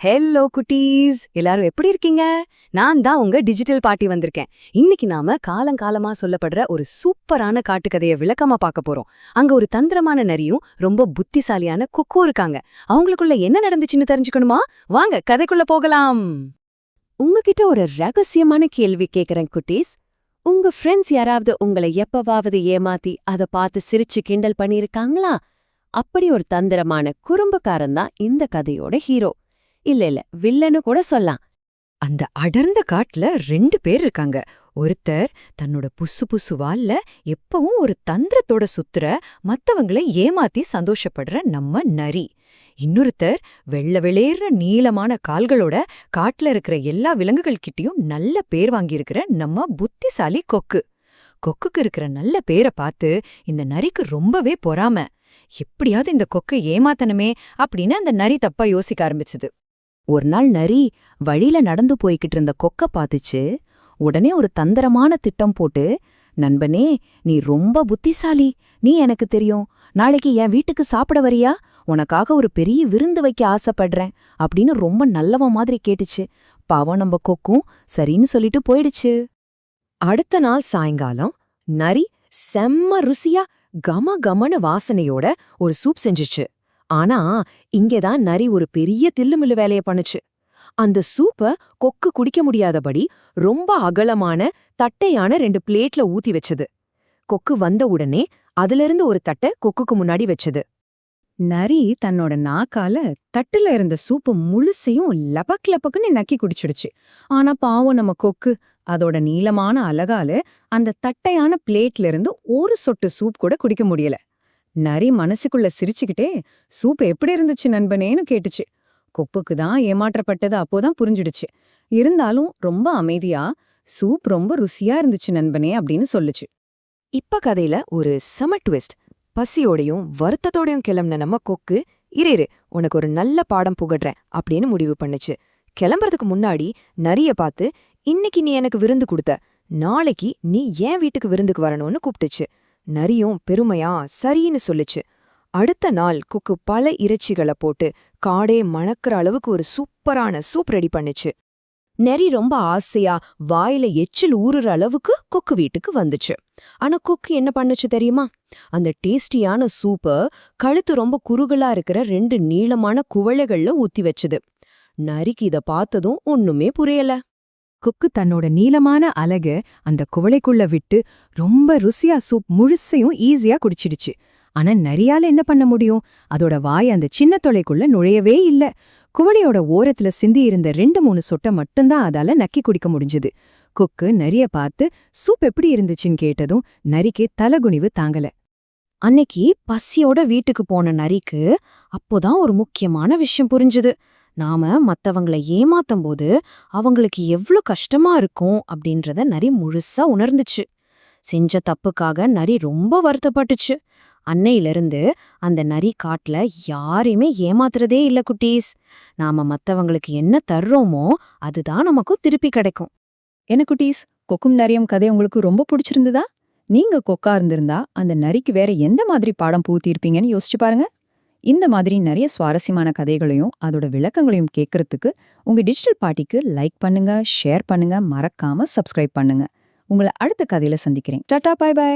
Hello குட்டீஸ், எல்லாரும் எப்படி இருக்கீங்க? நான் தான் உங்க டிஜிட்டல் பாட்டி வந்திருக்கேன். இன்னைக்கு நாம காலங்காலமா சொல்லப்படுற ஒரு சூப்பரான காட்டுக்கதையை விளக்கமா பார்க்க போறோம். அங்க ஒரு தந்திரமான நரியும் ரொம்ப புத்திசாலியான குக்கும் இருக்காங்க. அவங்களுக்குள்ள என்ன நடந்துச்சுன்னு தெரிஞ்சுக்கணுமா? வாங்க கதைக்குள்ள போகலாம். உங்ககிட்ட ஒரு ரகசியமான கேள்வி கேக்குறேன் குட்டீஸ். உங்க ஃப்ரெண்ட்ஸ் யாராவது உங்களை எப்பவாவது ஏமாத்தி அத பார்த்து சிரிச்சு கிண்டல் பண்ணிருக்காங்களா? அப்படி ஒரு தந்திரமான குறும்புக்காரன் தான் இந்த கதையோட ஹீரோ. இல்ல வில்லன்னு கூட சொல்லலாம். அந்த அடர்ந்த காட்டுல 2 பேர் இருக்காங்க. ஒருத்தர் தன்னோட புசு புசு வால்ல எப்பவும் ஒரு தந்திரத்தோட சுத்துற, மத்தவங்களை ஏமாத்தி சந்தோஷப்படுற நம்ம நரி. இன்னொருத்தர் வெள்ள வெளியேற நீளமான கால்களோட காட்டுல இருக்கிற எல்லா விலங்குகள் கிட்டயும் நல்ல பேர் வாங்கியிருக்கிற நம்ம புத்திசாலி கொக்கு. கொக்குக்கு இருக்கிற நல்ல பேரை பார்த்து இந்த நரிக்கு ரொம்பவே பொறாம. எப்படியாவது இந்த கொக்கை ஏமாத்தணுமே அப்படின்னு அந்த நரி தப்பா யோசிக்க ஆரம்பிச்சுது. ஒரு நாள் நரி வழியில நடந்து போய்கிட்டு இருந்த கொக்க பாத்துச்சு. உடனே ஒரு தந்திரமான திட்டம் போட்டு, நண்பனே, நீ ரொம்ப புத்திசாலி, நீ எனக்கு தெரியும், நாளைக்கு என் வீட்டுக்கு சாப்பிட வரியா? உனக்காக ஒரு பெரிய விருந்து வைக்க ஆசைப்படுறேன் அப்படின்னு ரொம்ப நல்லவன் மாதிரி கேட்டுச்சு. பாவம் நம்ம கொக்கும் சரின்னு சொல்லிட்டு போயிடுச்சு. அடுத்த நாள் சாயங்காலம் நரி செம்ம ருசியா கம கமன வாசனையோட ஒரு சூப் செஞ்சுச்சு. ஆனா இங்கேதான் நரி ஒரு பெரிய தில்லுமில்லு வேலைய பண்ணுச்சு. அந்த சூப்ப கொக்கு குடிக்க முடியாதபடி ரொம்ப அகலமான தட்டையான 2 பிளேட்ல ஊத்தி வச்சது. கொக்கு வந்த உடனே அதிலிருந்து ஒரு தட்டை கொக்குக்கு முன்னாடி வச்சது. நரி தன்னோட நாக்கால தட்டுல இருந்த சூப்பு முழுசையும் லபக் லபக்குன்னு நக்கி குடிச்சிடுச்சு. ஆனா பாவம் நம்ம கொக்கு அதோட நீளமான அலகால அந்த தட்டையான பிளேட்ல இருந்து ஒரு சொட்டு சூப் கூட குடிக்க முடியல. நரி மனசுக்குள்ள சிரிச்சுக்கிட்டே, சூப் எப்படி இருந்துச்சு நண்பனேன்னு கேட்டுச்சு. கொப்புக்கு தான் ஏமாற்றப்பட்டது அப்போதான் புரிஞ்சிடுச்சு. இருந்தாலும் ரொம்ப அமைதியா, சூப் ரொம்ப ருசியா இருந்துச்சு நண்பனே அப்படின்னு சொல்லுச்சு. இப்ப கதையில ஒரு செம ட்விஸ்ட். பசியோடையும் வருத்தத்தோடையும் கிளம்புன நம்ம கொக்கு, இரு உனக்கு ஒரு நல்ல பாடம் புகட்றேன் அப்படின்னு முடிவு பண்ணுச்சு. கிளம்புறதுக்கு முன்னாடி நரிய பார்த்து, இன்னைக்கு நீ எனக்கு விருந்து கொடுத்த, நாளைக்கு நீ ஏன் வீட்டுக்கு விருந்துக்கு வரணும்னு கூப்பிட்டுச்சு. நரியும் பெருமையா சரின்னு சொல்லுச்சு. அடுத்த நாள் கொக்கு பல இறைச்சிகளை போட்டு காடே மணக்கிற அளவுக்கு ஒரு சூப்பரான சூப் ரெடி பண்ணுச்சு. நரி ரொம்ப ஆசையா வாயில எச்சில் ஊறுற அளவுக்கு கொக்கு வீட்டுக்கு வந்துச்சு. ஆனா கொக்கு என்ன பண்ணுச்சு தெரியுமா? அந்த டேஸ்டியான சூப்ப கழுத்து ரொம்ப குறுகலா இருக்கிற 2 நீளமான குவளைகள்ல ஊத்தி வச்சுது. நரிக்கு இத பார்த்ததும் ஒண்ணுமே புரியல. கொக்கு தன்னோட நீளமான அலக அந்த குவளைக்குள்ள விட்டு ரொம்ப ருசியா சூப் முழுசையும் ஈஸியா குடிச்சிடுச்சு. ஆனா நரியால என்ன பண்ண முடியும்? அதோட வாய் அந்த சின்ன தொலைக்குள்ள நுழையவே இல்ல. குவளையோட ஓரத்துல சிந்தி இருந்த 2-3 சொட்டை மட்டும்தான் அதால நக்கி குடிக்க முடிஞ்சது. கொக்கு நரிய பார்த்து சூப் எப்படி இருந்துச்சுன்னு கேட்டதும் நரிக்கு தலகுனிவு தாங்கல. அன்னைக்கு பசியோட வீட்டுக்கு போன நரிக்கு அப்போதான் ஒரு முக்கியமான விஷயம் புரிஞ்சுது. நாம மத்தவங்கள ஏமாத்தும் போது அவங்களுக்கு எவ்ளோ கஷ்டமா இருக்கும் அப்படின்றத நரி முழுசா உணர்ந்துச்சு. செஞ்ச தப்புக்காக நரி ரொம்ப வருத்தப்பட்டுச்சு. அன்னையிலிருந்து அந்த நரி காட்டுல யாரையுமே ஏமாத்துறதே இல்ல குட்டீஸ். நாம மத்தவங்களுக்கு என்ன தர்றோமோ அதுதான் நமக்கும் திருப்பி கிடைக்கும். என்ன குட்டீஸ், கொக்கும் நரியும் கதை உங்களுக்கு ரொம்ப பிடிச்சிருந்ததா? நீங்க கொக்கா இருந்திருந்தா அந்த நரிக்கு வேற எந்த மாதிரி பாடம் பூத்திருப்பீங்கன்னு யோசிச்சு பாருங்க. இந்த மாதிரி நிறைய சுவாரஸ்யமான கதைகளையும் அதோட விளக்கங்களையும் கேட்கறதுக்கு உங்க டிஜிட்டல் பாட்டிக்கு லைக் பண்ணுங்க, ஷேர் பண்ணுங்க, மறக்காம சப்ஸ்கிரைப் பண்ணுங்க. உங்களை அடுத்த கதையில சந்திக்கிறேன். Tata, bye by.